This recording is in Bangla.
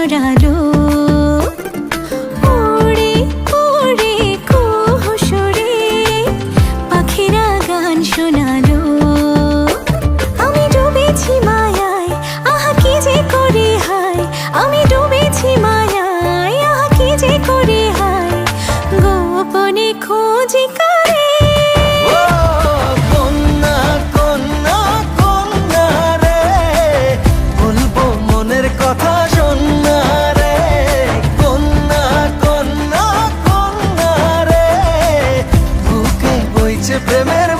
জড়ালো, উড়ে উড়ে কুহু সুরে পাখিরা গান শোনালো। আমি ডুবেছি মায়ায়, আহা কি যে করি হায়, আমি ডুবেছি মায়ায়, আহা কি যে করি হায়, গোপনে খোঁজি করে। প্রেমের